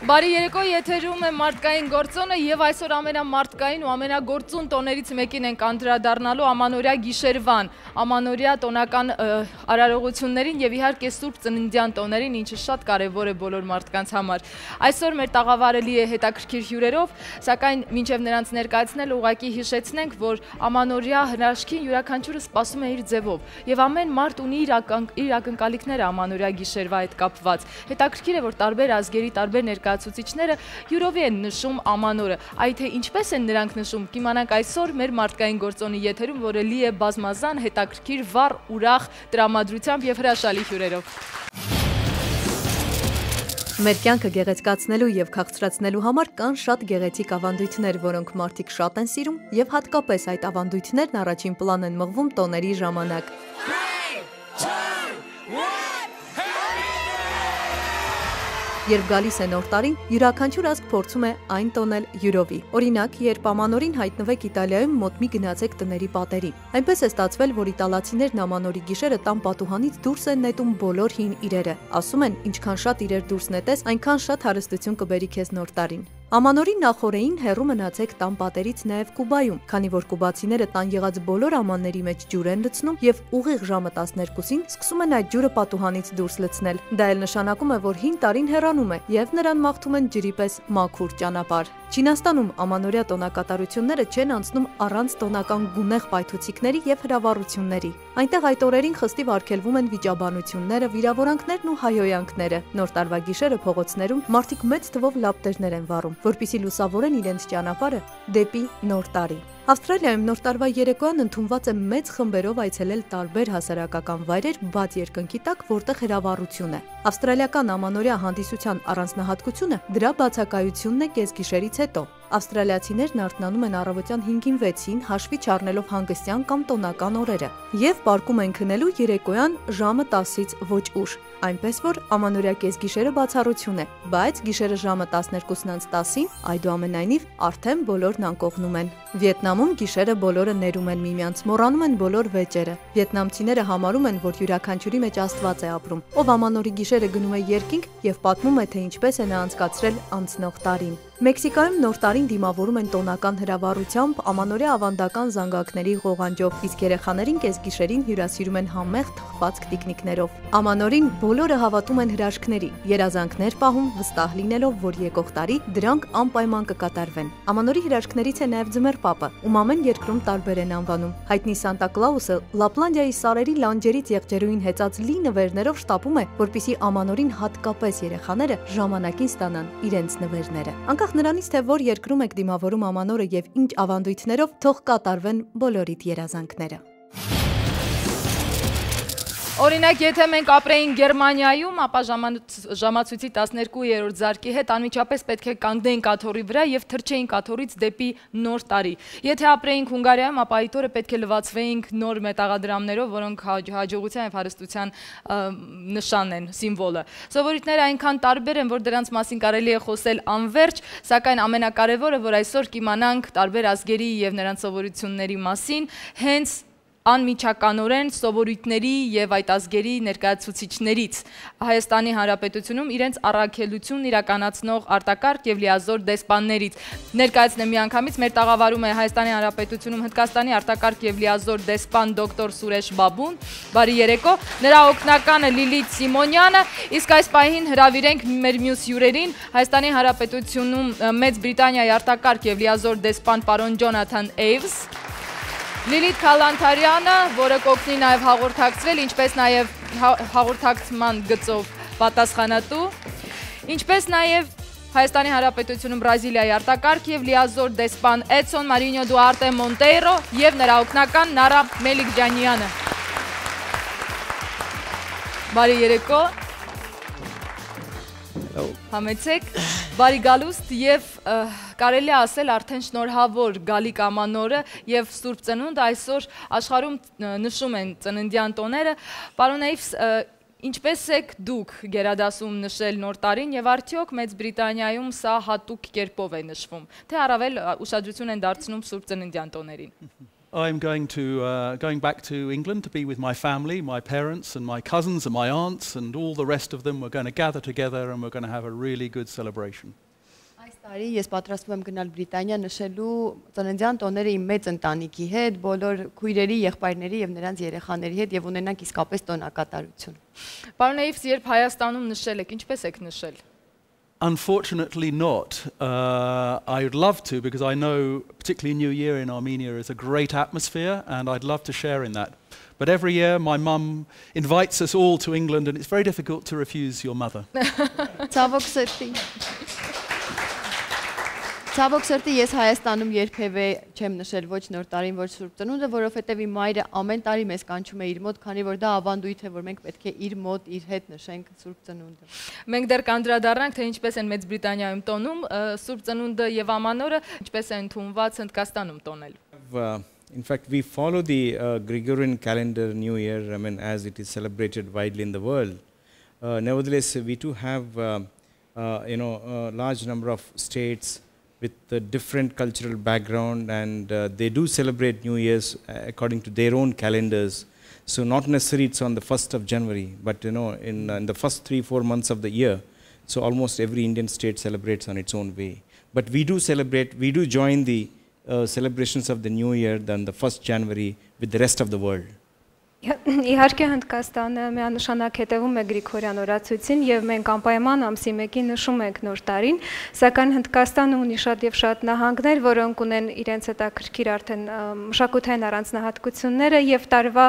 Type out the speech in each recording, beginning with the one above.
Բարի երեկո, եթերում է Մարդկային գործոնը եւ այսօր ամենամարտկային ու ամենագործուն տոներից մեկին ենք անդրադառնալու ամանորյա գիշերվան, ամանորյա տոնական արարողություններին եւ իհարկե Սուրբ Ծննդյան տոներին, ինչը շատ կարեւոր է բոլոր մարդկանց համար։ Այսօր մեր տաղավարը լի է հետաքրքիր հյուրերով, սակայն մինչեւ նրանց ներկայացնել ուղղակի հիշեցնենք, որ ամանորյա հրաշքին յուրաքանչյուրը սպասում է իր ձևով եւ ամեն մարդ ունի իր ակնկալիքները ամանորյա գիշերվա հետ կապված։ Հետաքրքիր է, որ տարբեր ազգերի տարբեր ներկայացուցիչները յուրովի են նշում ամանորը, այ թե ինչպես են նրանք նշում, կիմանանք այսօր մեր մարդկային գործոնի եթերում, որը լի է բազմազան, հետաքրքիր, վառ, ուրախ տրամադրությամբ եւ հրաշալի հյուրերով։ Մեր կյանքը գեղեցկացնելու եւ քաղցրացնելու համար կան շատ գեղեցիկ ավանդույթներ, որոնք մարդիկ շատ են սիրում եւ հատկապես այդ ավանդույթներն առաջին պլան են մղվում տոների ժամանակ։ Երբ գալիս է նոր տարին, յուրաքանչյուր ազգ փորձում է այն տոնել յուրովի։ Օրինակ, երբ ամանորին հայտնվեք Իտալիայում, մոտ մի գնացեք տների պատերի։ Այնպես է ստացվել, որ իտալացիներն ամանորի գիշերը տան պատուհանից դուրս են նետում բոլոր հին իրերը։ Ասում են, ինչքան շատ իրեր դուրս նետես, այնքան շատ հարստություն կբերի քեզ նոր տարին։ Ամանորի նախօրեին հեռու մնացեք տան պատերից նաև Կուբայում, քանի որ կուբացիները տան եղած բոլոր ամանների մեջ ջուր են լցնում եւ ուղիղ ժամը 12-ին սկսում են այդ ջուրը պատուհանից դուրս լցնել։ Դա էլ նշանակում է, որ հին տարին հեռանում է եւ նրան մաղթում են ջրի պես մաքուր ճանապարհ։ Չինաստանում ամանորյա տոնակատարությունները չեն անցնում առանց տոնական գունեղ պայթուցիկների եւ հրավառությունների։ Այնտեղ այդ օրերին խստիվ արգելվում են վիճաբանությունները, վիրավորանքներն ու հայհոյանքները։ Նոր տարվա գիշերը փողոցներում մարդիկ մեծ թվով լապտերներ են վառում, որպեսզի լուսավորեն իրենց ճանապարհը դեպի նոր տարի։ Ավստրալիայում նոր տարվա երեկոյան ընդունված է մեծ խմբերով այցելել տարբեր հասարակական վայրեր բաց երկնքի տակ, որտեղ հրավառություն է։ Ավստրալիական ամանորյա հանդիսության առանձնահատկությունը դրա բացակայությունն է կեսգիշերից հետո։ Ավստրալիացիներն արթնանում են առավոտյան 5-ին 6-ին, հաշվի չառնելով հանգստյան կամ տոնական օրերը, եւ պարկում են քնելու երեկոյան ժամը 10-ից ոչ ուշ, այնպես որ ամանորյա կեսգիշերը բացառություն է, բայց գիշերը ժամը 12:10-ին այդուամենայնիվ արդեն բոլորն անկողնում են։ Վիետնամում գիշերը բոլորը ներում են միմյանց, մոռանում են բոլոր վեճերը։ Վիետնամցիները համարում են, որ յուրաքանչյուրի մեջ Աստված է ապրում, ով ամանորի գիշերը գնում է երկինք եւ պատմում է, թե ինչպես է նա անցկացրել անցնող տարին։ Մեքսիկայում նոր տարին դիմավորում են տոնական հրավառությամբ, ամանորյա ավանդական զանգակների ղողանջով, իսկ երեխաներին կեսգիշերին հյուրասիրում են համեղ թխված տիկնիկներով։ Ամանորին բոլորը հավատում են հրաշքների, երազանքներ պահում, վստահ լինելով, որ եկող տարի դրանք անպայման կկատարվեն։ Ամանորի հրաշքներից է նաև ձմեռ պապը, ում ամեն երկրում տարբեր են անվանում։ Հայտնի Սանտա Կլաուսը Լապլանդիայի սարերի լանջերից եղջերուին հեծած լի նվերներով շտապում է, որպեսզի ամանորին հատկապես երեխաները ժամանակին ստանան իրենց նվերները։ Անկախ նրանից, թե որ երկրում եք դիմավորում ամանորը եւ ինչ ավանդույթներով, թող կատարվեն բոլորիդ երազանքները։ Օրինակ, եթե մենք ապրեինք Գերմանիայում, ապա ժամացույցի 12-րդ զարկի հետ անմիջապես պետք է կանգնեինք աթոռի վրա եւ թռչեինք աթոռից դեպի նոր տարի։ Եթե ապրեինք Հունգարիայում, ապա այդ օրը պետք է լվացվեինք նոր մետաղադրամներով, որոնք հաջողության եւ հարստության նշանն են, սիմվոլը։ Սովորույթները այնքան տարբեր են, որ դրանց մասին կարելի է խոսել անվերջ, սակայն ամենակարևորը, որ այսօր կիմանանք տարբեր ազգերի եւ նրանց սովորությունների մասին, հենց անմիջականորեն սովորույթների եւ այդ ազգերի ներկայացուցիչներից Հայաստանի Հանրապետությունում իրենց առաքելությունն իրականացնող արտակարգ եւ լիազոր դեսպաններից ներկայացնեմ միանգամից մեր տաղավարում է Հայաստանի Հանրապետությունում Հնդկաստանի արտակարգ եւ լիազոր դեսպան դոկտոր ՍՈՒՐԵշ բաբուն, բարի երեկո, նրա օգնականը ԼԻԼԻԹ Սիմոնյանը, իսկ այս պահին հրավիրենք մեր մյուս հյուրերին Հայաստանի Հանրապետությունում Մեծ Բրիտանիայի արտակարգ եւ լիազոր դեսպան պարոն ՋՈՆԱԹԱՆ ԷՅՎՍ, Լիլիթ Քալանթարյանը, որը կօգնի նաև հաղորդակցվել, ինչպես նաև հաղորդակցման գծով պատասխանատու, ինչպես նաև Հայաստանի Հանրապետությունում Բրազիլիայի արտակարգ եւ լիազոր դեսպան ԷԴՍՈն ՄԱՐԻՆՅΟ ԴՈՒԱРՏե ՄՈՆՏԵյրո եւ նրա օգնական ՆԱՐԱ ՄԵԼԻՔޖանյանը։ Բարի երեկո։ Համեցեք, բարի գալուստ եւ կարելի է ասել արդեն շնորհավոր գալիք ամանորը եւ Սուրբ Ծնունդ այսօր աշխարհում նշում են ծննդյան տոները։ Պարոն ԵՅՎՍ, ինչպես եք դուք գերադասում նշել նոր տարին եւ արդյոք Մեծ Բրիտանիայում սա հատուկ կերպով է նշվում, թե առավել ուշադրություն են դարձնում Սուրբ Ծննդյան տոներին։ I'm going back to England to be with my family, my parents and my cousins and my aunts and all the rest of them. We're going to gather together and we're going to have a really good celebration. Այս տարի ես պատրաստվում եմ գնալ Բրիտանիա նշելու ծննդյան տոները իմ մեծ ընտանիքի հետ, բոլոր քույրերի, եղբայրների եւ նրանց երեխաների հետ եւ ունենանք իսկապես տոնակատարություն։ Պարոն Էյվս, երբ Հայաստանում նշել եք, ինչպես եք նշել։ Unfortunately not. I would love to, because I know particularly New Year in Armenia is a great atmosphere and I'd love to share in that. But every year my mum invites us all to England and it's very difficult to refuse your mother. Ցավոք սրտի ես Հայաստանում երբևէ չեմ նշել ոչ նոր տարին, ոչ Սուրբ Ծնունդը, որովհետև իմ մայրը ամեն տարի մեզ կանչում է իր մոտ, քանի որ դա ավանդույթ է, որ մենք պետք է իր մոտ, իր հետ նշենք Սուրբ Ծնունդը։ Մենք դեռ կանդրադառնանք, թե ինչպես են Մեծ Բրիտանիայում տոնում Սուրբ Ծնունդը եւ ամանորը, ինչպես են ընդունված Հնդկաստանում տոնել։ In fact, we follow the Gregorian calendar New Year, as it is celebrated widely in the world. Nevertheless, we too have, a large number of states with a different cultural background, and they do celebrate New Year's according to their own calendars. So not necessarily it's on the 1st of January, but in the first 3-4 months of the year. So almost every Indian state celebrates on its own way. But we do celebrate, we do join the celebrations of the New Year than the 1st January with the rest of the world. Իհարկե Հնդկաստանը միանշանակ հետևում է Գրիգորյան օրացույցին եւ մենք անպայման ամսի 1-ին նշում ենք նոր տարին, սակայն Հնդկաստանը ունի շատ եւ շատ նահանգներ, որոնք ունեն իրենց հետաքրքիր արդեն մշակութային առանձնահատկությունները եւ տարվա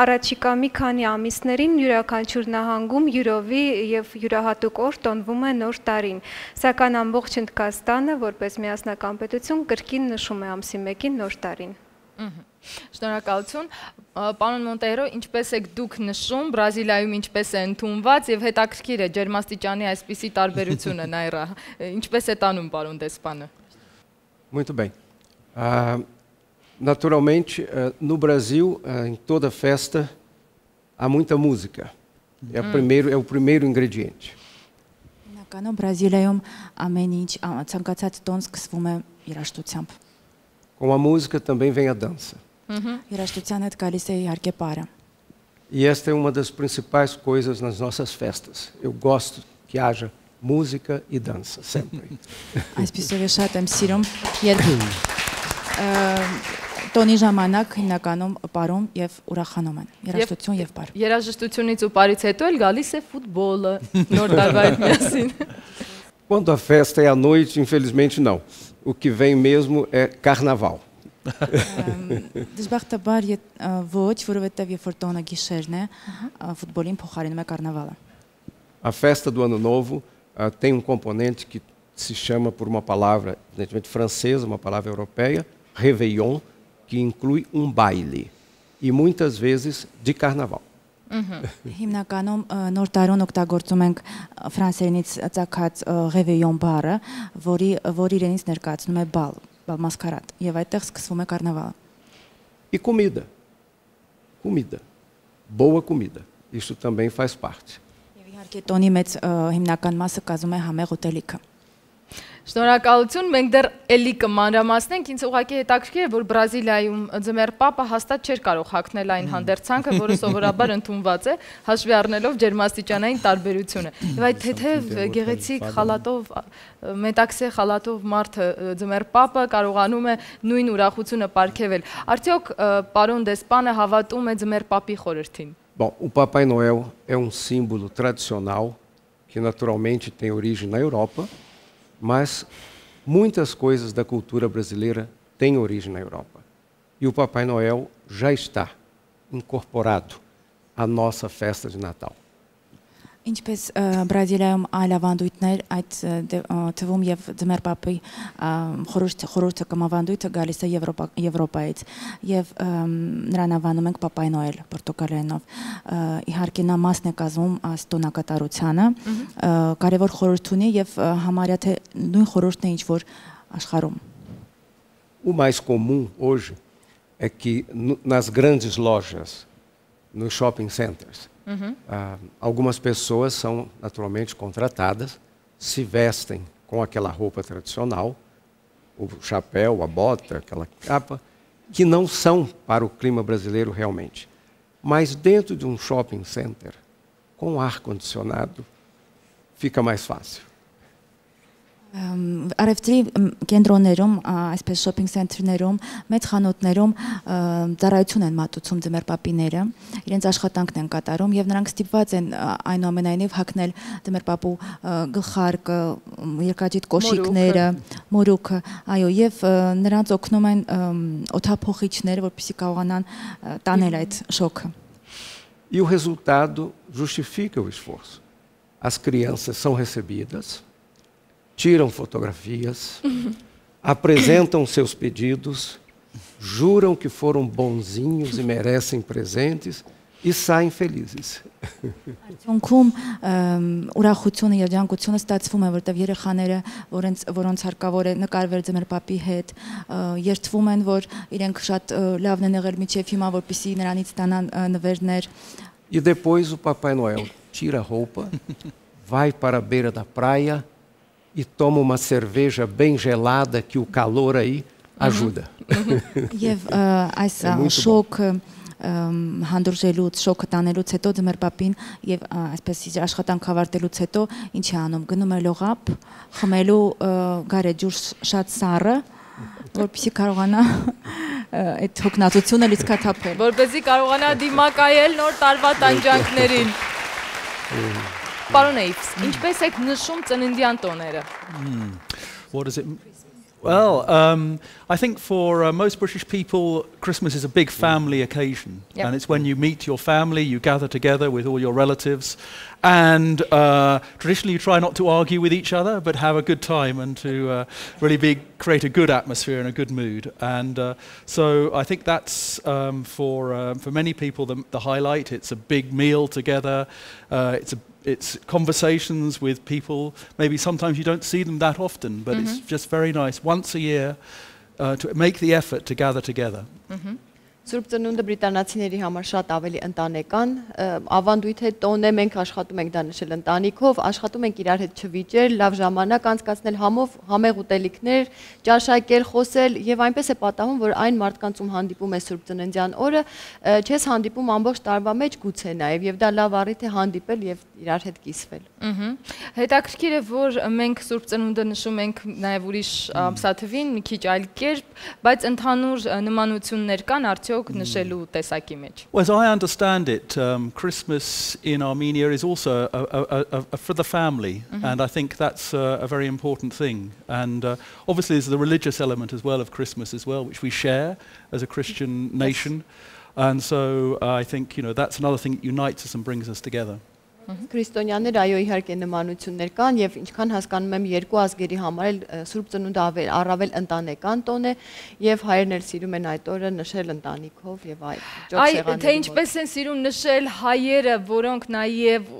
առաջիկա մի քանի ամիսներին յուրաքանչյուր նահանգում յուրովի եւ յուրահատուկ օր տոնվում է նոր տարին, սակայն ամբողջ Հնդկաստանը որպես միասնական պետություն կրկին նշում է ամսի 1-ին նոր տարին։ Շնորհակալություն, պարոն Մոնտեյրո, ինչպես եք դուք նշում, Բրազիլիայում ինչպես է ընդունված եւ հետաքրքիր է ջերմաստիճանի այսպիսի տարբերությունը ՆԱՐԱ, ինչպես է տանում պարոն դեսպանը։ Muito bem. Naturalmente, no Brasil, em toda festa, há muita música. É o primeiro ingrediente. Հիմնականում Բրազիլիայում ամեն ինչ ցանկացած տոն սկսվում է երաժշտությամբ։ Com a música também vem a dança. Երաժշտության հետ գալիս է իհարկե պարը։ E esta é uma das principais coisas nas nossas festas. Eu gosto que haja música e dança, sempre. Այսպիսով է շատ եմ սիրում, երբ տոնի ժամանակ հիմնականում պարում եւ ուրախանում են, երաժշտություն եւ պար։ Երաժշտությունից ու պարից հետո էլ գալիս է ֆուտբոլը, նոր տարվա հետ միասին։ Quando a festa é à noite, infelizmente não. O que vem mesmo é carnaval. Դժբախտաբար ոչ, որովհետև երբ որ տոնը գիշերն է, ֆուտբոլին փոխարինում է կարնավալը։ A festa do Ano Novo tem componente que se chama por uma palavra, evidentemente francesa, uma palavra europeia, réveillon, que inclui baile e muitas vezes de carnaval. Հիմնականում նոր տարուն օգտագործում ենք ֆրանսերենից ծագած réveillon բառը, որի իրենից ներկայացնում է բալ, մասկարադ, եւ այդտեղ սկսվում է կարնավալը։ E comida. Comida. Boa comida. Isso também faz parte. Եվ իհարկե տոնի մեծ հիմնական մասը կազմում է համեղ ուտելիքը։ Շնորհակալություն, մենք դեռ էլի կմանրամասնենք, ինձ ուղղակի հետաքրքիր է, որ Բրազիլիայում ձմեռ պապը հաստատ չէր կարող հագնել այն հանդերձանքը, որը սովորաբար ընդունված է, հաշվի առնելով ջերմաստիճանային տարբերությունը։ Եվ այդ թեթև գեղեցիկ խալատով, մետաքսե խալատով մարդը ձմեռ պապը կարողանում է նույն ուրախությունը պարգևել։ Արդյոք պարոն դեսպանը հավատում է ձմեռ պապի խորհրդին։ Bom, o Papai Noel é símbolo tradicional que naturalmente tem origem na Europa. Mas muitas coisas da cultura brasileira têm origem na Europa. E o Papai Noel já está incorporado à nossa festa de Natal. Ինչպես Բրազիլիայում այլ ավանդույթներ, այդ թվում եւ ձմեռ պապի խորհուրդը կամ ավանդույթը գալիս է Եվրոպայից եւ նրան անվանում ենք Պապայ Նոել պորտուգալերենով։ Իհարկե նա մասն է կազմում այս տոնակատարությանը, կարևոր խորհուրդ ունի եւ համարյա թե նույն խորհուրդն է ինչ որ աշխարհում։ O mais comum hoje é que nas grandes lojas, nos shopping centers, algumas pessoas são naturalmente contratadas, se vestem com aquela roupa tradicional, o chapéu, a bota, aquela capa, que não são para o clima brasileiro realmente. Mas dentro de um shopping center, com ar-condicionado, fica mais fácil. Արևտրի կենտրոններում, այսպես շոփինգ սենթերներում, մեծ խանութներում ծառայություն են մատուցում ձմեռպապիները, իրենց աշխատանքն են կատարում եւ նրանք ստիպված են այնուամենայնիվ հագնել ձմեռպապու գլխարկը, երկրաջիտ կոշիկները, մորուքը, այո, եւ նրանց օգնում են օդափոխիչներ, որպեսզի կարողանան տանել այդ շոկը։ E o resultado justifica o esforço. As crianças são recebidas, tiram fotografias, apresentam seus pedidos, juram que foram bonzinhos e merecem presentes e saem felizes. Արդյունքում ուրախությունը եւ ջանկությունը ստացվում է, որտեղ երեխաները, որոնց հարկավոր է նկարվել ձմեռպապի հետ, երթվում են, որ իրենք շատ լավն են եղել միջև հիմա, որպեսզի նրանից ստանան նվերներ։ E depois o Papai Noel tira a roupa, vai para a beira da praia e toma uma cerveja bem gelada que o calor aí ajuda. Եվ այս շոկը հանդուրժելուց, շոկը տանելուց հետո ձմեռպապին եւ այսպես աշխատանք ավարտելուց հետո ինչ է անում, գնում է լողապ, խմելու գարեջուր շատ սառը, որպեսզի կարողանա այդ հոգնածությունը լիցքաթափել, որպեսզի կարողանա դիմակայել նոր տարվա տանջանքներին։ Պարոն ԵՅՎՍ, ինչպես եք նշում ծննդյան տոները։ What does it mean? Well, I think for most British people, Christmas is a big family occasion. Yep. And it's when you meet your family, you gather together with all your relatives. And traditionally you try not to argue with each other, but have a good time and to really create a good atmosphere and a good mood. And so I think that's for many people the highlight. It's a big meal together. It's conversations with people. Maybe sometimes you don't see them that often, but it's just very nice once a year to make the effort to gather together. Սուրբ ծնունդը բրիտանացիների համար շատ ավելի ընտանեկան, ավանդույթ է, տոն է, մենք աշխատում ենք դա նշել ընտանիքով, աշխատում ենք իրար հետ չվիճել, լավ ժամանակ անցկացնել համեղ ուտելիքներ, ճաշակել, խոսել եւ այնպես է պատահում, որ այն մարդկանց ում հանդիպում է Սուրբ ծննդյան օրը, չես հանդիպում ամբողջ տարվա մեջ գուցե նաեւ եւ դա լավ առիթ է հանդիպել եւ իրար հետ կիսվել։ Հետաքրքիր է, որ մենք Սուրբ ծնունդը նշում ենք նաեւ ուրիշ ամսաթվին, մի քիչ այլ կերպ, բայց ընդհանուր նմանություններ կան Well, as I understand it, Christmas in Armenia is also for the family, and I think that's a very important thing. And obviously there's the religious element as well of Christmas as well, which we share as a Christian nation. And so I think, that's another thing that unites us and brings us together. Քրիստոնյաներ այո իհարկե նմանություններ կան եւ ինչքան հասկանում եմ երկու ազգերի համար էլ Սուրբ ծնունդը առավել ընտանեկան տոն է եւ հայերն էլ սիրում են այդ օրը նշել ընտանիքով եւ այլ ճոճեղանների։ Թե ինչպես են սիրում նշել հայերը, որոնք նաեւ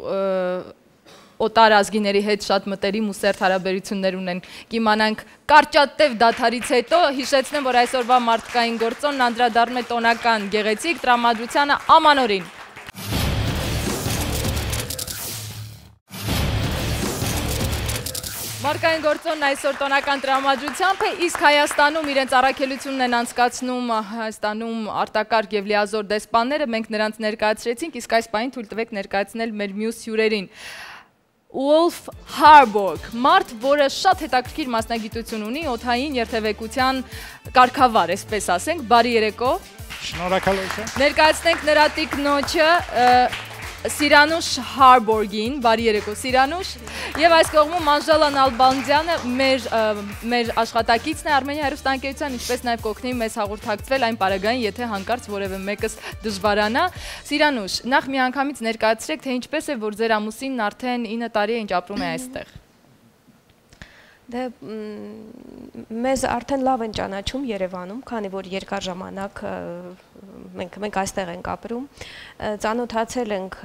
օտար ազգիների հետ շատ մտերիմ ու սերտ հարաբերություններ ունեն։ Կիմանանք կարճատև դադարից հետո հիշեցնեմ, որ այսօրվա մարդկային գործոնն անդրադառնում է տոնական գեղեցիկ տրամադրությանը ամանորին։ Մարդկային գործոնն այսօր տոնական տրամադրությամբ է, իսկ Հայաստանում իրենց առաքելությունն են անցկացնում Հայաստանում արտակարգ եւ լիազոր դեսպանները, մենք նրանց ներկայացրեցինք, իսկ այս պահին թույլ տվեք ներկայացնել մեր մյուս հյուրերին։ Ուլֆ Հարբորգ, մարդ, որը շատ հետաքրքիր մասնագիտություն ունի, օդային երթևեկության կարգավար, այսպես ասենք, բարի երեկո։ Շնորհակալություն։ Ներկայացնենք նրա տիկնոջը Սիրանուշ Հարբորգին, բարի երեկո Սիրանուշ, եւ այս կողմում Անժելան Ալբանդյանը մեր աշխատակիցն է Արմենիա հեռուստաընկերության, ինչպես նաեւ կօգնի մեզ հաղորդակցվել այն պարագային, եթե հանկարծ որևէ մեկս դժվարանա։ Սիրանուշ, նախ միանգամից ներկայացրեք, թե ինչպես է, որ ձեր ամուսինն արդեն 9 տարի է ինչ ապրում է այստեղ։ Դե մեզ արդեն լավ են ճանաչում Երևանում, քանի որ երկար ժամանակ մենք այստեղ ենք ապրում, ծանոթացել ենք,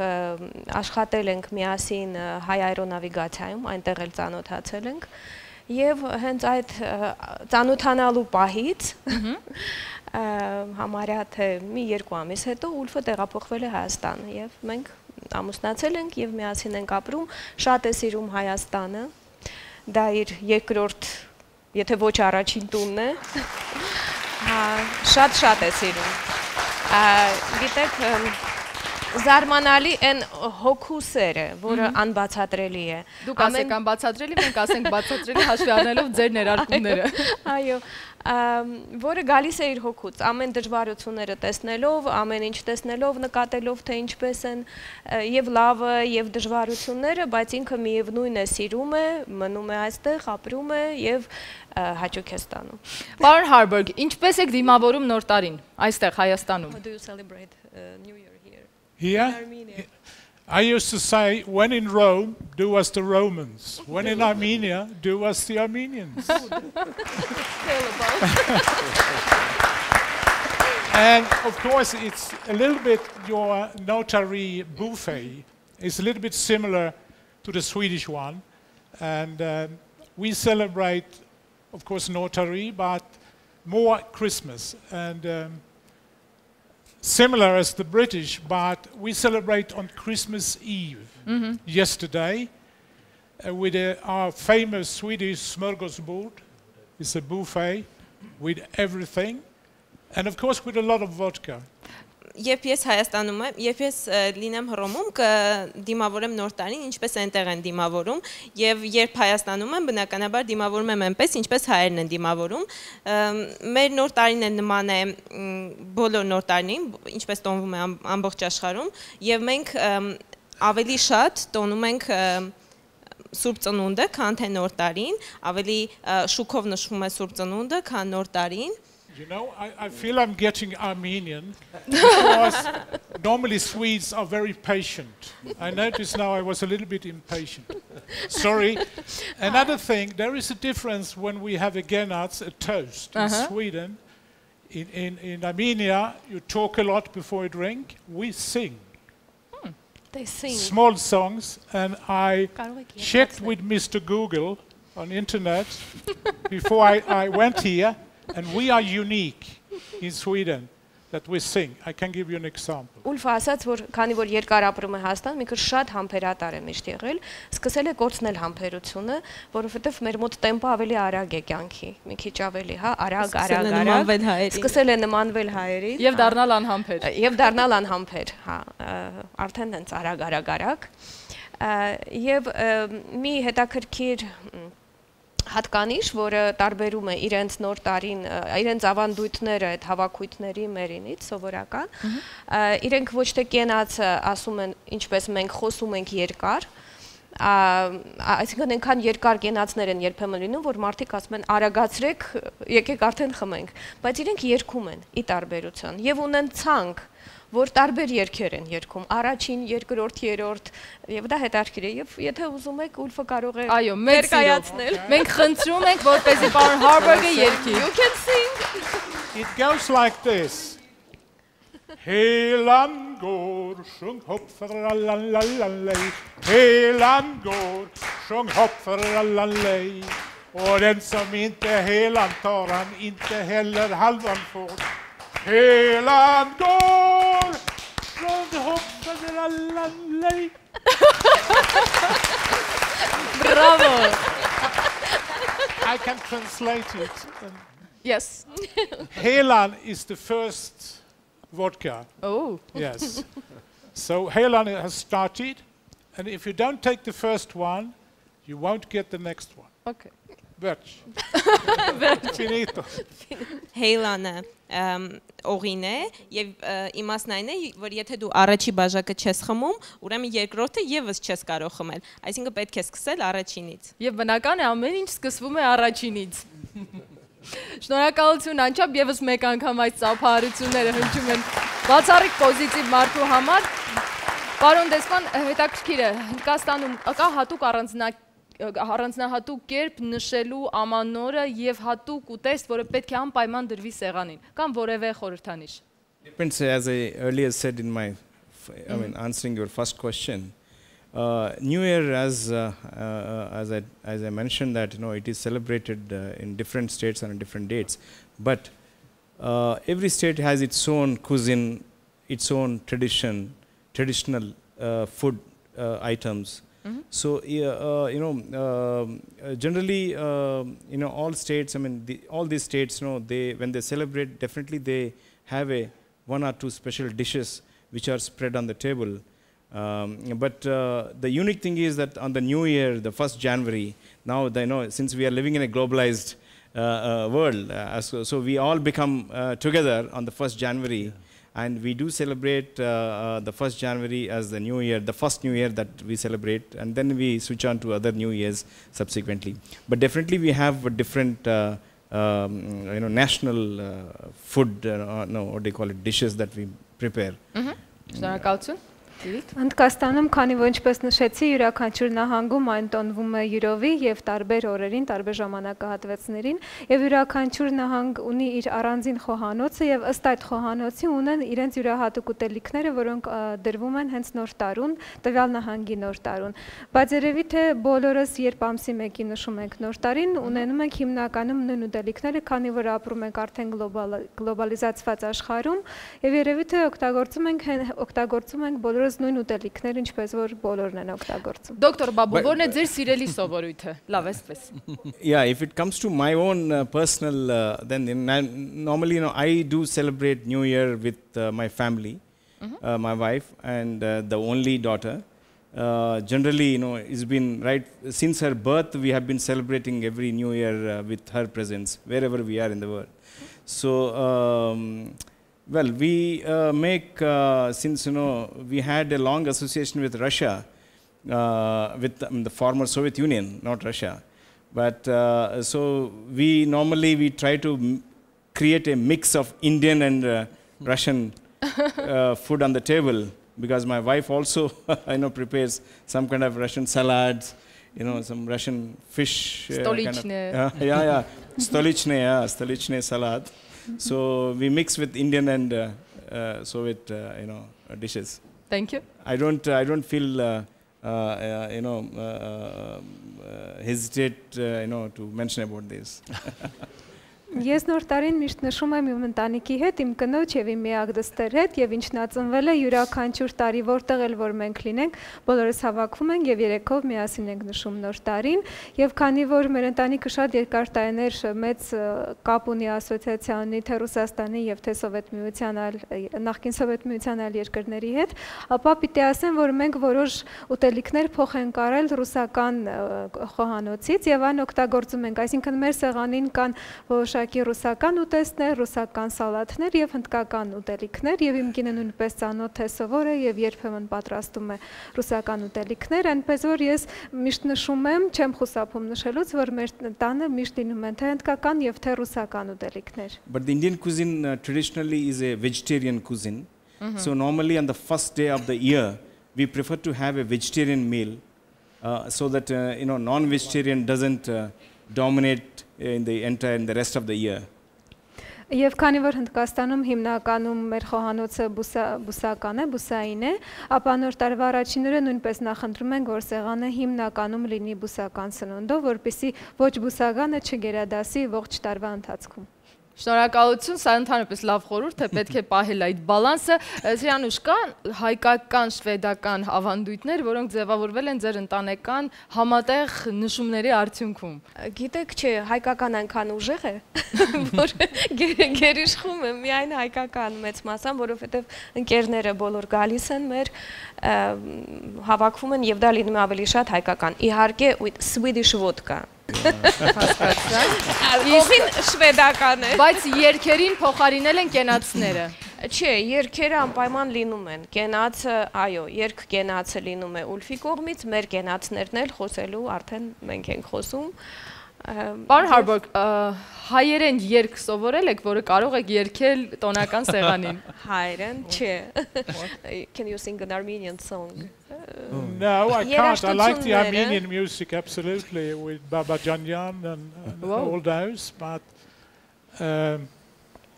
աշխատել ենք միասին հայ աերոնավիգացիայում, այնտեղ էլ ծանոթացել ենք, եւ հենց այդ ծանոթանալու պահից համարյա թե մի 2 ամիս հետո Ուլֆը տեղափոխվել է Հայաստան եւ մենք ամուսնացել ենք եւ միասին ենք ապրում, շատ է սիրում Հայաստանը։ Դա իր երկրորդ, եթե ոչ առաջին տունն է, Շատ է սիրում։ Գիտեք, զարմանալի են հոգու սերը, որը անբացատրելի է։ Դուք ասեք անբացատրելի, մենք ասենք բացատրելի հաշվի առնելով ձեր ներարկումները։ Այո, որը գալիս է իր հոգուց, ամեն դժվարությունները տեսնելով, ամեն ինչ տեսնելով, նկատելով, թե ինչպես են եւ լավը եւ դժվարությունները, բայց ինքը միևնույն է սիրում է, մնում է այստեղ, ապրում է եւ հաճույք է ստանում։ Պարոն Հարբորգ, ինչպես եք դիմավորում Նոր տարին այստեղ Հայաստանում։ How do you celebrate New Year here? Here, I used to say, when in Rome, do as the Romans. When in Armenia, do as the Armenians. And of course, it's a little bit, your notary buffet is a little bit similar to the Swedish one. And we celebrate, of course, notary, but more Christmas. And similar as the British, but we celebrate on Christmas Eve. Yesterday, with our famous Swedish smörgåsbord. It's a buffet with everything, and of course with a lot of vodka. Երբ ես Հայաստանում եմ, երբ ես լինեմ Հռոմում, կդիմավորեմ Նոր տարին, ինչպես այնտեղ են դիմավորում, եւ երբ Հայաստանում եմ, բնականաբար դիմավորում եմ այնպես, ինչպես հայերն են դիմավորում։ Մեր Նոր տարին է նման է բոլոր Նոր տարին, ինչպես տոնվում է ամբողջ աշխարհում, եւ մենք ավելի շատ տոնում ենք Սուրբ Ծնունդը, քան թե Նոր տարին, ավելի շուկով նշվում է Սուրբ Ծնունդը, քան Նոր տարին։ You know, I feel I'm getting Armenian because normally Swedes are very patient. I notice now I was a little bit impatient. Sorry. Another thing, there is a difference when we have a genats, a toast in Sweden. In Armenia, you talk a lot before you drink. We sing. They sing. Small songs, and I checked with Mr. Google on internet before I went here. And we are unique in Sweden that we sing. I can give you an example. Ուլֆ ասաց, որ քանի որ երկար ապրում է Հայաստան, մի քիչ շատ համբերատար է միշտ եղել, սկսել է կորցնել համբերությունը, որովհետև մեր մոտ տեմպը ավելի արագ է կյանքի, մի քիչ ավելի, հա, արագ, սկսել է նմանվել հայերին։ Եվ դառնալ անհամբեր։ Եվ դառնալ անհամբեր, հա, արդեն հենց արագ։ Եվ մի հետաքրքիր հատկանիշ, որը տարբերում է իրենց նոր տարին, իրենց ավանդույթները այդ հավաքույթների մերինից սովորական, իրենք ոչ թե կենաց ասում են, ինչպես մենք խոսում ենք երկար, այսինքն այնքան երկար կենացներ են երբեմն լինում, որ մարդիկ ասում են արագացրեք, եկեք արդեն խմենք, բայց իրենք երգում են ի տարբերության եւ ունեն ցանկ, որ տարբեր երգեր են երգում, առաջին, երկրորդ, երրորդ, եւ դա հետաքրքիր է, եւ եթե ուզում եք, Ուլֆը կարող է ներկայացնել։ Մենք խնդրում ենք, որպեսզի պարոն Հարբորգը երգի։ You can sing. It goes like this. Helan går, sjung hopp för lalallalej. Helan går, sjung hopp för lalalej. Och den som inte helan tar han inte heller halvan får. Helan går, sjung hopp för lalalej. Bravo! I can translate it. Yes. Helan is the first vodka. Oh. Yes. So Helan has started, and if you don't take the first one, you won't get the next one. Okay. Verch. Finito. Helan օղին է եւ իմաստն այն է, որ եթե դու առաջի բաժակը չես խմում, ուրեմն երկրորդը եւս չես կարող խմել։ Այսինքն պետք է սկսել առաջինից։ Եվ բնական է ամեն ինչ սկսվում է առաջինից։ Շնորհակալություն անչափ եւս մեկ անգամ այս ծափահարությունները հնչում են բացառիկ պոզիտիվ մարդու համար։ Պարոն դեսպան, հետաքրքիր է, Հնդկաստանում կա հատուկ առանձնահատուկ կերպ նշելու ամանորը եւ հատուկ ուտեստ, որը պետք է անպայման դրվի սեղանին, կամ որևէ խորհրդանիշ։ Depends, as I earlier said in my, answering your first question. New Year, as I mentioned, that it is celebrated in different states and on different dates, but every state has its own cuisine, its own traditional food items. So, generally, all states, I mean, all these states, when they celebrate, definitely they have one or two special dishes which are spread on the table. But the unique thing is that on the New Year, the 1st January, now, since we are living in a globalized world, so we all become together on the 1st January. Yeah. And we do celebrate the 1st January as the New Year, the first New Year that we celebrate, and then we switch on to other New Years subsequently. But definitely we have a different, national food, what do you call it, dishes that we prepare. Հնդկաստանում, քանի որ ինչպես նշեցի, յուրաքանչյուր նահանգում այն տոնվում է յուրովի եւ տարբեր օրերին, տարբեր ժամանակահատվածներին, եւ յուրաքանչյուր նահանգ ունի իր առանձին խոհանոցը եւ ըստ այդ խոհանոցի ունեն իրենց յուրահատուկ ուտելիքները, որոնք դրվում են հենց նոր տարուն, տվյալ նահանգի նոր տարուն։ Բայց երևի թե բոլորս, երբ ամսի 1-ի նշում ենք նոր տարին, ունենում ենք հիմնականում նույն ուտելիքները, քանի որ ապրում ենք արդեն գլոբալիզացված աշխարհում եւ երևի թե օգտագործում ենք բոլոր նույն ուտելիքներ, ինչպես որ բոլորն են օգտագործում։ Դոկտոր Բաբու, որն է ձեր սիրելի սովորույթը։ Լավ, այսպես։ Yeah, if it comes to my own personal, then normally, I do celebrate New Year with my family, my wife and the only daughter. Generally, it's been right since her birth. We have been celebrating every New Year with her presence wherever we are in the world. So. Well, we make, since, we had a long association with Russia, with the former Soviet Union, not Russia. But so we normally try to create a mix of Indian and Russian food on the table, because my wife also, prepares some kind of Russian salads, some Russian fish. Stolichne. Stolichne salad. So we mix with Indian and Soviet, dishes. Thank you. I don't feel, hesitate, to mention about this. Ես նոր տարին միշտ նշում եմ իմ ընտանիքի հետ, իմ կնոջ եւ իմ միակ դստեր հետ եւ ինչն ածնվել է յուրաքանչյուր տարի որտեղ էլ որ մենք լինենք, բոլորս հավաքվում ենք եւ երեքով միասին ենք նշում նոր տարին եւ քանի որ մեր ընտանիքը շատ երկար տարիներ մեծ կապ ունի ասոցիացիայի թե Ռուսաստանի եւ թե Սովետ Միության այլ նախկին Սովետ Միության այլ երկրների հետ, ապա պիտի ասեմ, որ մենք որոշ ուտելիքներ փոխ ենք արել ռուսական խոհանոցից եւ այն օգտագործում ենք, այսինքն մեր սեղանին կան որոշակի ռուսական ուտեստներ, ռուսական սալատներ եւ հնդկական ուտելիքներ եւ իմ կինը նույնպես ծանոթ է սովոր է եւ երբեմն պատրաստում է ռուսական ուտելիքներ, այնպես որ ես միշտ նշում եմ, չեմ խուսափում նշելուց, որ մեր տանը միշտ լինում են թե հնդկական եւ թե ռուսական ուտելիքներ. But the Indian cuisine traditionally is a vegetarian cuisine. So normally on the first day of the year we prefer to have a vegetarian meal so that non-vegetarian doesn't dominate in the rest of the year. Եվ քանի որ Հնդկաստանում հիմնականում մեր խոհանոցը բուսական է, բուսային է, ապա նոր տարվա առաջին օրը նույնպես նախընտրում ենք, որ սեղանը հիմնականում լինի բուսական սնունդով, որպեսզի ոչ բուսականը չգերադասի ողջ տարվա ընթացքում։ Շնորհակալություն, սա ընդհանրապես լավ խորհուրդ է, պետք է պահել այդ բալանսը։ Սրանուշ կան հայկական, շվեդական ավանդույթներ, որոնք ձևավորվել են ձեր ընտանեկան համատեղ նշումների արդյունքում։ Գիտեք, չէ, հայկական այնքան ուժեղ է, որ գերիշխում է միայն հայկական մեծ մասան, որովհետև ընկերները բոլոր գալիս են մեր, հավաքվում են եւ դա լինում է ավելի շատ հայկական։ Իհարկե, Swedish vodka Ովին շվեդական է։ Բայց երկերին փոխարինել են կենացները։ Չէ, երկերը անպայման լինում են։ Կենացը, այո, երկ կենացը լինում է Ուլֆի կողմից, մեր կենացներն էլ խոսելու արդեն մենք ենք խոսում։ Պարոն Հարբորգ, հայերեն երկ սովորել եք, որը կարող եք երգել տոնական սեղանին։ Հայերեն, չէ։ Can you sing an Armenian song? No, I can't. I like the Armenian music absolutely with Babajanyan and all those, but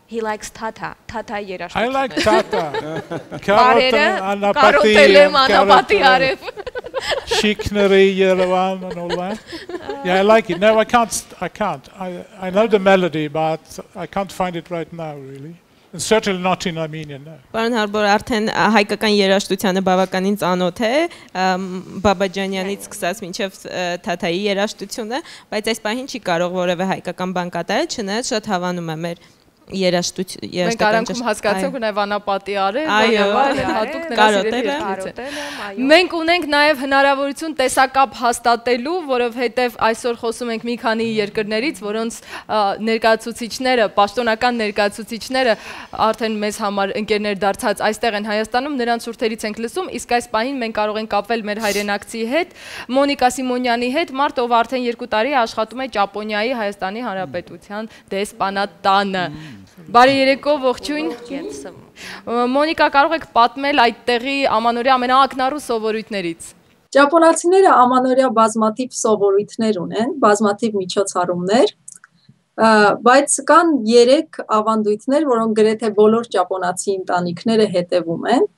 he likes Tata. Tata երաժշտություն։ I like Tata. Կարոտել անապատի արև։ Shikneri, Yerevan and all that. Yeah, I like it. No, I can't. I know the melody, but I can't find it right now, really. certainly not in Armenian. No. Պարոն Հարբոր, արդեն հայկական երաժշտությանը բավականին ծանոթ է, Բաբաջանյանից սկսած մինչև Թաթայի երաժշտությունը, բայց այս պահին չի կարող որևէ հայկական բան կատարել, չնայած շատ հավանում է մեր երաժշտության Մենք արանքում հասկացանք ու նաև անապատի արել, հատուկ նրա սիրելի երգիծը։ Մենք ունենք նաև հնարավորություն տեսակապ հաստատելու, որովհետև այսօր խոսում ենք մի քանի երկրներից, որոնց ներկայացուցիչները, պաշտոնական ներկայացուցիչները արդեն մեզ համար ընկերներ դարձած այստեղ են Հայաստանում, նրանց շուրթերից ենք լսում, իսկ այս պահին մենք կարող ենք կապվել մեր հայրենակցի հետ, Մոնիկա Սիմոնյանի հետ, մարդ, ով արդեն 2 տարի աշխատում է Ճապոնիայի Հայաստանի Հանրապետության դեսպանատանը։ Բարի երեկո, ողջույն։ Մոնիկա, կարող եք պատմել այդ տեղի ամանորյա ամենաակնառու սովորույթներից։ Ճապոնացիները ամանորյա բազմաթիվ սովորույթներ ունեն, բազմաթիվ միջոցառումներ, բայց կան 3 ավանդույթներ, որոնք գրեթե բոլոր ճապոնացի ընտանիքները հետևում են։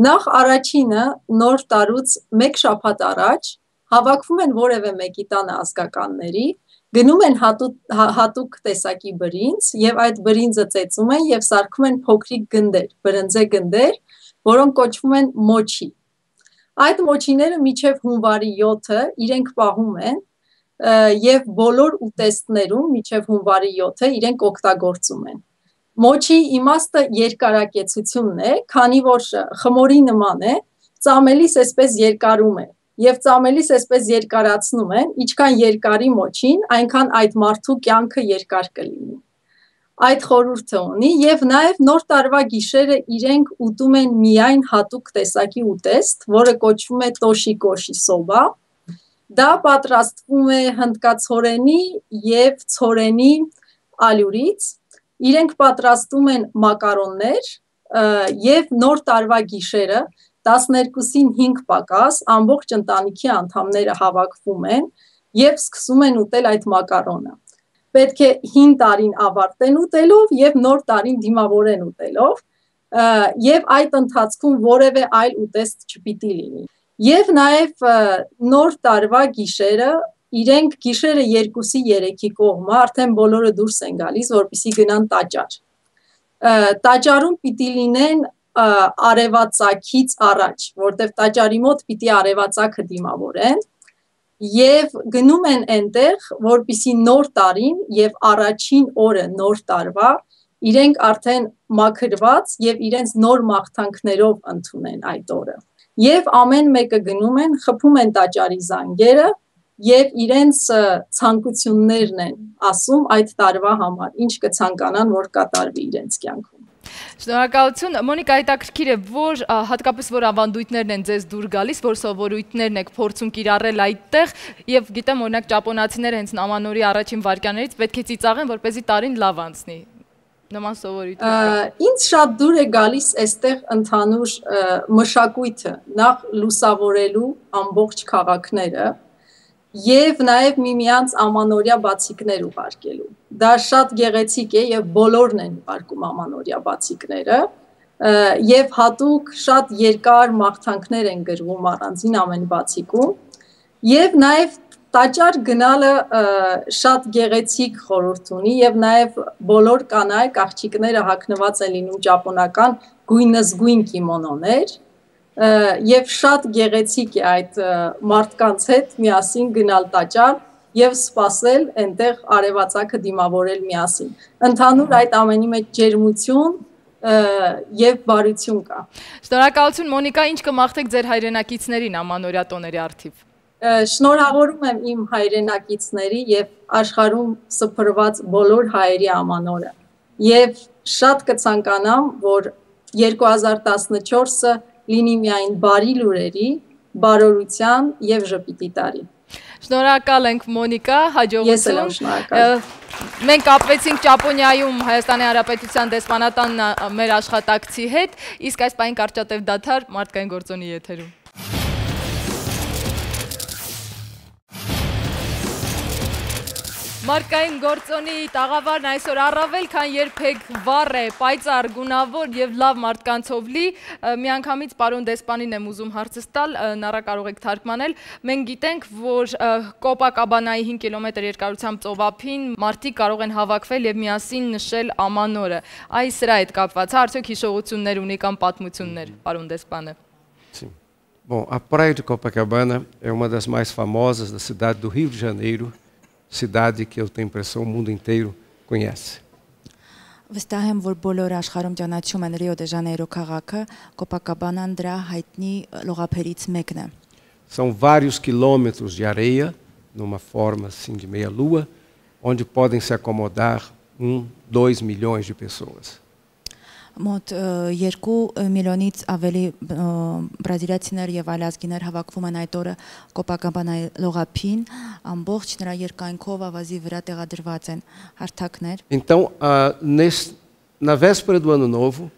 Նախ առաջինը նոր տարուց 1 շաբաթ առաջ հավաքվում են որևէ մեկի տանը ազգականների, գնում են հատուկ տեսակի բրինձ եւ այդ բրինձը ծեծում են եւ սարքում են փոքրիկ գնդեր, բրնձե գնդեր, որոնք կոչվում են մոչի։ Այդ մոչիները մինչեւ հունվարի 7-ը իրենք պահում են եւ բոլոր ուտեստներում մինչեւ հունվարի 7-ը իրենք օգտագործում են։ Մոչի իմաստը երկարակեցությունն է, քանի որ խմորի նման է, ծամելիս այսպես երկարում է։ Եվ ծամելիս այսպես երկարացնում են, ինչքան երկարի մոչին, այնքան այդ մարդու կյանքը երկար կլինի։ Այդ խորհուրդը ունի եւ նաեւ նոր տարվա գիշերը իրենք ուտում են միայն հատուկ տեսակի ուտեստ, որը կոչվում է տոշիկոշի սոբա։ Դա պատրաստվում է հնդկացորենի եւ ցորենի ալյուրից։ Իրենք պատրաստում են մակարոններ եւ նոր տարվա գիշերը 12-ին 5 պակաս ամբողջ ընտանիքի անդամները հավաքվում են եւ սկսում են ուտել այդ մակարոնը։ Պետք է հին տարին ավարտեն ուտելով եւ նոր տարին դիմավորեն ուտելով եւ այդ ընթացքում որևէ այլ ուտեստ չպիտի լինի։ Եվ նաեւ նոր տարվա գիշերը իրենք գիշերը 2-ի 3-ի կողմը արդեն բոլորը դուրս են գալիս, որպեսզի գնան տաճար։ Տաճարում պիտի լինեն արևածագից առաջ, որտեղ տաճարի մոտ պիտի արևածագը դիմավորեն եւ գնում են այնտեղ, որպեսզի նոր տարին եւ առաջին օրը նոր տարվա իրենք արդեն մաքրված եւ իրենց նոր մաղթանքներով ընդունեն այդ օրը։ Եվ ամեն մեկը գնում են, խփում են տաճարի զանգերը եւ իրենց ցանկություններն են ասում այդ տարվա համար, ինչ կցանկանան, որ կատարվի իրենց կյանքում։ Շնորհակալություն, Մոնիկա, հետաքրքիր է, որ հատկապես որ ավանդույթներն են ձեզ դուր գալիս, որ սովորույթներն եք փորձում կիրառել այդտեղ եւ գիտեմ օրինակ ճապոնացիները հենց ամանորի առաջին վայրկյաններից պետք է ծիծաղեն, որպեսզի տարին լավ անցնի։ Նման սովորույթներ։ Ինձ շատ դուր է գալիս այստեղ ընդհանուր մշակույթը, նախ լուսավորելու ամբողջ քաղաքները եւ նաեւ միմյանց ամանորյա բացիկներ ուղարկելու։ Դա շատ գեղեցիկ է եւ բոլորն են ուղարկում ամանորյա բացիկները եւ հատուկ շատ երկար մաղթանքներ են գրվում առանձին ամեն բացիկում եւ նաեւ տաճար գնալը շատ գեղեցիկ խորհուրդ ունի եւ նաեւ բոլոր կանայք աղջիկները հագնված են լինում ճապոնական գույնզգույն կիմոնոներ եւ շատ գեղեցիկ է այդ մարդկանց հետ միասին գնալ տաճար եւ սպասել այնտեղ արևածագը դիմավորել միասին։ Ընդհանուր այդ ամենի մեջ ջերմություն եւ բարություն կա։ Շնորհակալություն, Մոնիկա, ինչ կմաղթեք ձեր հայրենակիցներին ամանորյա տոների առթիվ։ Շնորհավորում եմ իմ հայրենակիցների եւ աշխարհում սփռված բոլոր հայերի ամանորը եւ շատ կցանկանամ, որ 2014-ը լինի միայն բարի լուրերի, բարօրության եւ ժպիտի տարի։ Շնորհակալ ենք, Մոնիկա, հաջողություն։ Մենք կապվեցինք Ճապոնիայում Հայաստանի Հանրապետության դեսպանատան մեր աշխատակցի հետ, իսկ այս պահին կարճատև դադար մարդկային գործոնի եթերում։ Մարդկային գործոնի տաղավարն այսօր առավել քան երբեք վառ է, պայծառ, գունավոր եւ լավ մարդկանցով լի, միանգամից պարոն դեսպանին եմ ուզում հարցս տալ, ՆԱՐԱ կարող եք թարգմանել, մենք գիտենք, որ Կոպակաբանայի 5 կիլոմետր երկարությամբ ծովափին մարդիկ կարող են հավաքվել եւ միասին նշել ամանորը, այս սրա հետ կապված, արդյոք հիշողություններ ունի կամ պատմություններ, պարոն դեսպանը։ Bom, a praia de Copacabana é uma das mais famosas da cidade do Rio de Janeiro, cidade que eu tenho a impressão o mundo inteiro conhece. Վստահ եմ, որ բոլոր աշխարհում ճանաչում են Ռիո դե Ժանեյրո քաղաքը, Կոպակաբանան դրա հայտնի լողափերից մեկն է։ São vários quilômetros de areia, numa forma assim de meia-lua, onde podem se acomodar 2 milhões de pessoas. Մոտ 2 միլիոնից ավելի բրազիլացիներ եւ այլազգիներ հավաքվում են այդ օրը Կոպակաբանայի լողափին, ամբողջ նրա երկայնքով ավազի վրա տեղադրված են հարթակներ։ Então, na véspera do Ano Novo,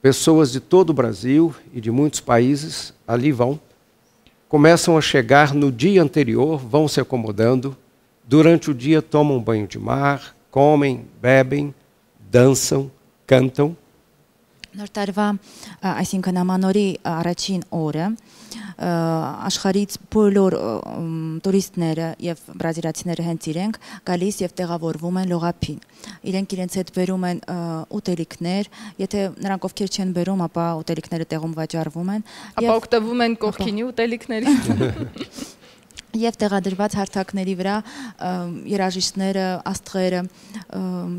pessoas de todo o Brasil e de muitos países ali vão, começam a chegar no dia anterior, vão se acomodando, durante o dia tomam banho de mar, comem, bebem, dançam, cantam. Նոր տարվա, այսինքն ամանորի առաջին օրը աշխարհից բոլոր տուրիստները եւ բրազիլացիները հենց իրենք գալիս եւ տեղավորվում են լողափին։ Իրենք իրենց հետ բերում են ուտելիքներ, եթե նրանք ովքեր չեն բերում, ապա ուտելիքները տեղում վաճառվում են։ Ապա օգտվում են կողքինի ուտելիքներից։ Եվ տեղադրված հարթակների vրա երաժիշտները, աստղերը,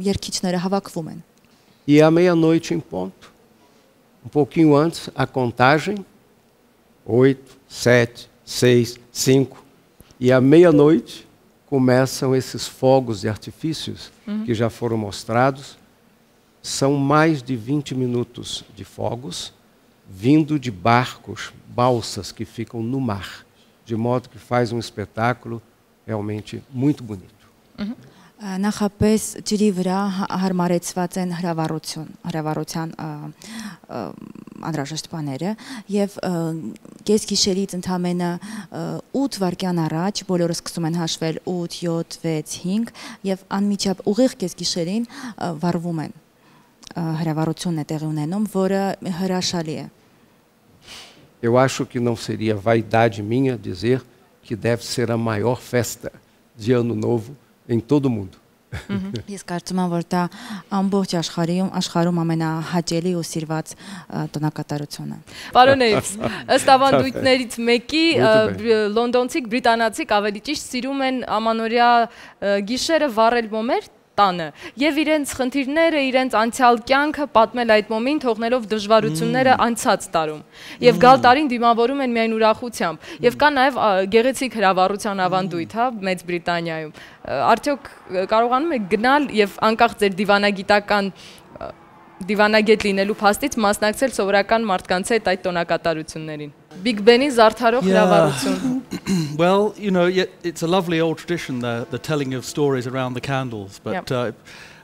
երգիչները հավաքվում են։ E à meia-noite em ponto, pouquinho antes, a contagem, 8, 7, 6, 5, e à meia-noite começam esses fogos de artifícios que já foram mostrados. São mais de 20 minutos de fogos, vindo de barcos, balsas que ficam no mar, de modo que faz um espetáculo realmente muito bonito. Նախապես ջրի վրա հարմարեցված են հրավառության անհրաժեշտ բաները եւ կես գիշերից ընդամենը 8 վայրկյան առաջ բոլորը սկսում են հաշվել 8, 7, 6, 5 եւ անմիջապես ուղիղ կես գիշերին վառվում են հրավառությունն է տեղի ունենում, որը հրաշալի է։ Eu acho que não seria vaidade minha dizer que deve ser a maior festa de Ano Novo em todo o mundo. Ես կարծում եմ, որ դա ամբողջ աշխարհում ամենահաճելի ու սիրված տոնակատարությունն է։ Պարոններից, ըստ ավանդույթներից մեկի լոնդոնցիք, բրիտանացիք ավելի ճիշտ սիրում են ամանորյա գիշերը վառել մոմեր տանը եւ իրենց խնդիրները, իրենց անցյալ կյանքը պատմել այդ մոմին, թողնելով դժվարությունները անցած տարում։ Եվ գալ տարին դիմավորում են միայն ուրախությամբ։ Եվ կա նաեւ գեղեցիկ հրավառության ավանդույթ, հա, Մեծ Բրիտանիայում։ Արդյոք կարողանում եք գնալ եւ անկախ ձեր դիվանագիտական դիվանագետ լինելու փաստից մասնակցել սովորական մարդկանց հետ այդ տոնակատարություններին։ Big Ben-ի զարդարող հրավառություն։ Well, you know, it's a lovely old tradition, the telling of stories around the candles, but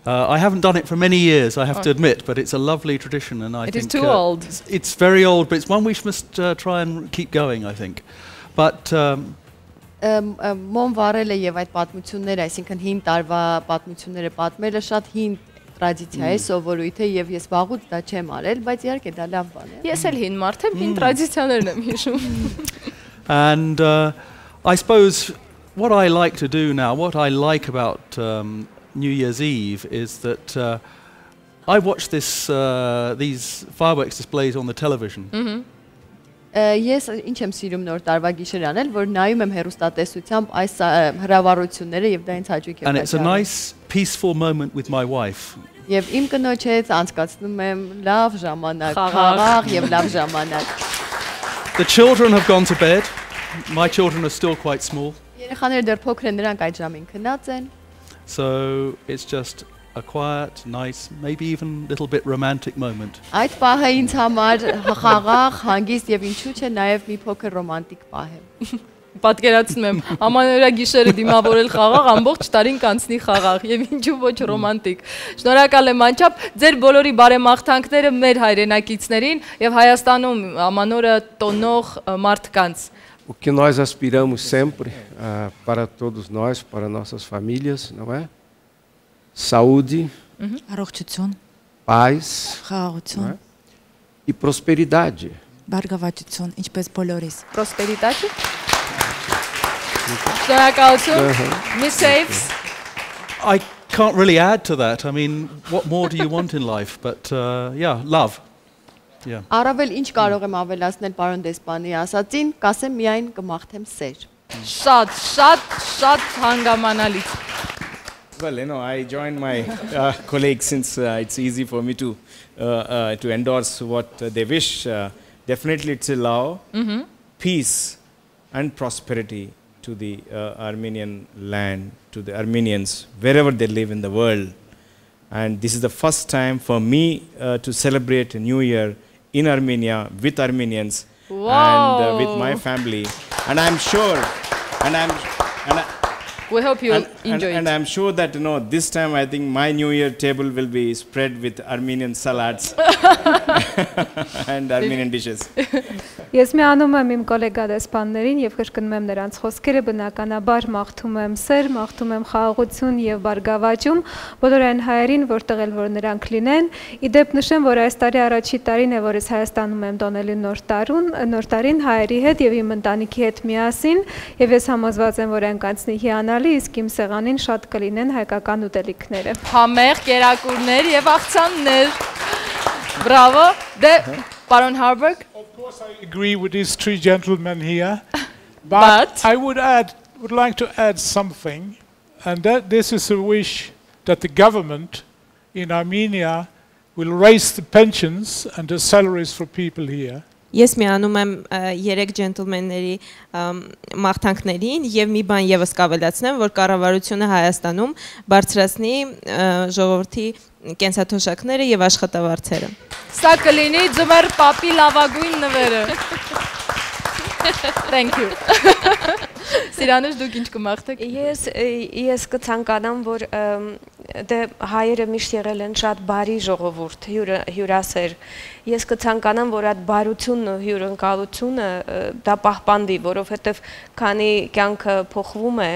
I haven't done it for many years, I have to admit, but it's a lovely tradition, and I think it is too old. It's very old, but it's one we must try and keep going, I think. But մոմ վառելը եւ այդ պատմությունները, այսինքն հին տարվա պատմությունները պատմելը շատ հին տրադիցիա է, սովորույթ է եւ ես վաղուց դա չեմ արել, բայց իհարկե դա լավ բան է։ Ես էլ հին մարդ եմ, հին տրադիցիաներն եմ հիշում։ And I suppose what I like to do now, what I like about New Year's Eve is that I watch these fireworks displays on the television. Ես ինչ եմ սիրում նոր տարվա գիշեր անել, որ նայում եմ հեռուստատեսությամբ այս հրավառությունները եւ դա ինձ հաճույք է։ And it's a nice peaceful moment with my wife. Եվ իմ կնոջ հետ անցկացնում եմ լավ ժամանակ, խաղաղ եւ լավ ժամանակ։ The children have gone to bed. My children are still quite small. Երեխաները դեռ փոքր են, նրանք այդ ժամին քնած են։ So it's just a quiet, nice, maybe even a little bit romantic moment. Այդ պահը ինձ համար խաղաղ, հանգիստ եւ ինչու՞ չէ նաեւ մի փոքր ռոմանտիկ պահ է։ Պատկերացնում եմ, ամանորյա գիշերը դիմավորել խաղաղ, ամբողջ տարին կանցնի խաղաղ եւ ինչու ոչ ռոմանտիկ։ Շնորհակալ եմ անչափ ձեր բոլորի բարեմաղթանքները մեր հայրենակիցներին եւ Հայաստանում ամանորը տոնող մարդկանց։ o que nós aspiramos sempre para todos nós, para nossas famílias, não é? Saúde, paz, não é? E prosperidade. Prosperidade? I can't really add to that. I mean, what more do you want in life? But yeah, love. Yeah. Առավել ինչ կարող եմ ավելացնել պարոն դեսպանի ասածին, կասեմ միայն կմաղթեմ սեր։ Շատ հանգամանալի։ Well, you know, I join my colleagues since it's easy for me to endorse what they wish. Definitely it's a law, peace and prosperity to the Armenian land, to the Armenians, wherever they live in the world. And this is the first time for me to celebrate a New Year in Armenia with Armenians and with my family. And I'm sure, we hope you enjoy it. And I'm sure that, you know, this time I think my New Year table will be spread with Armenian salads and Armenian dishes. Ես միանում եմ իմ գոլեգա դեսպաններին եւ կրկնում եմ նրանց խոսքերը, բնականաբար մաղթում եմ սեր, մաղթում եմ խաղաղություն եւ բարգավաճում բոլոր այն հայերին, որտեղ էլ որ նրանք լինեն։ Իդեպ նշեմ, որ այս տարի առաջի տարին է, որ ես Հայաստանում եմ տոնելի նոր տարին հայերի հետ եւ իմ ընտանիքի հետ միասին, եւ ես համոզված եմ, որ այն կանցնի հիանալի, իսկ իմ սեղանին շատ կլինեն հայկական ուտելիքները։ Համեղ կերակուրներ եւ աղցաններ։ Bravo. Baron Harburg. Of course, I agree with these three gentlemen here, but I would like to add something, and that this is a wish that the government in Armenia will raise the pensions and the salaries for people here. Ես միանում եմ երեք ջենտլմենների մաղթանքներին եւ մի բան եւս կավելացնեմ, որ կառավարությունը Հայաստանում բարձրացնի ժողովրդի կենսաթոշակները եւ աշխատավարձերը։ Սա կլինի ձմեռ պապի լավագույն նվերը։ Thank you. Սիրանուշ դուք ինչ կմաղթեք։ Ես կցանկանամ, որ դե հայերը միշտ եղել են շատ բարի ժողովուրդ, հյուրասեր։ Ես կցանկանամ, որ այդ բարությունն ու հյուրընկալությունը դա պահպանվի, որովհետև քանի կյանքը փոխվում է,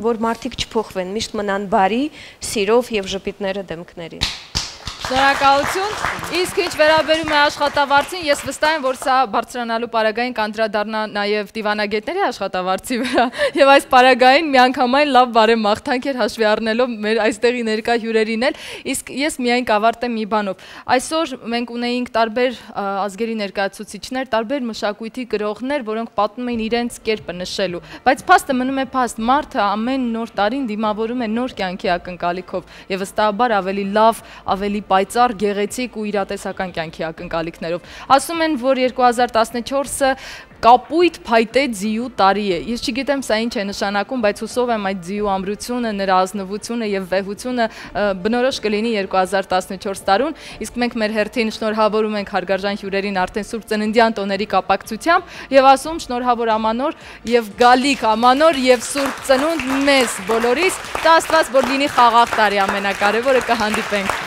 որ մարդիկ չփոխվեն, միշտ մնան բարի, սիրով եւ ժպիտները դեմքներին։ Շնորհակալություն։ Իսկ ինչ վերաբերում է աշխատավարձին, ես վստահ եմ, որ սա բարձրանալու պարագային կանդրադառնա նաև դիվանագետների աշխատավարձի վրա։ Եվ այս պարագային միանգամայն լավ բարեմաղթանք էր հաշվի առնելով մեր այստեղի ներկա հյուրերին էլ։ Իսկ ես միայն կավարտեմ մի բանով։ Այսօր մենք ունեինք տարբեր ազգերի ներկայացուցիչներ, տարբեր մշակույթի գրողներ, որոնք պատմում էին իրենց կերպը նշելու։ Բայց փաստը մնում է փաստ։ Մարդը ամեն նոր տարին դիմավորում է նոր կյանքի ակնկալիքով եւ վստահաբար ավելի լավ, ավելի պայծառ, գեղեցիկ ու իրատեսական կյանքի ակնկալիքներով։ Ասում են, որ 2014-ը կապույտ փայտե ձիու տարի է։ Ես չգիտեմ սա ինչ է նշանակում, բայց հուսով եմ այդ ձիու ամրությունը, նրա ազնվությունը եւ վեհությունը բնորոշ կլինի 2014 տարուն։ Իսկ մենք մեր հերթին շնորհավորում ենք հարգարժան հյուրերին արդեն Սուրբ Ծննդյան տոների կապակցությամբ եւ ասում շնորհավոր ամանոր եւ գալիք ամանոր եւ Սուրբ Ծնունդ մեզ բոլորիս։ Դա Աստված որ լինի խաղաղ տարի ամենակարևորը, կհանդիպենք։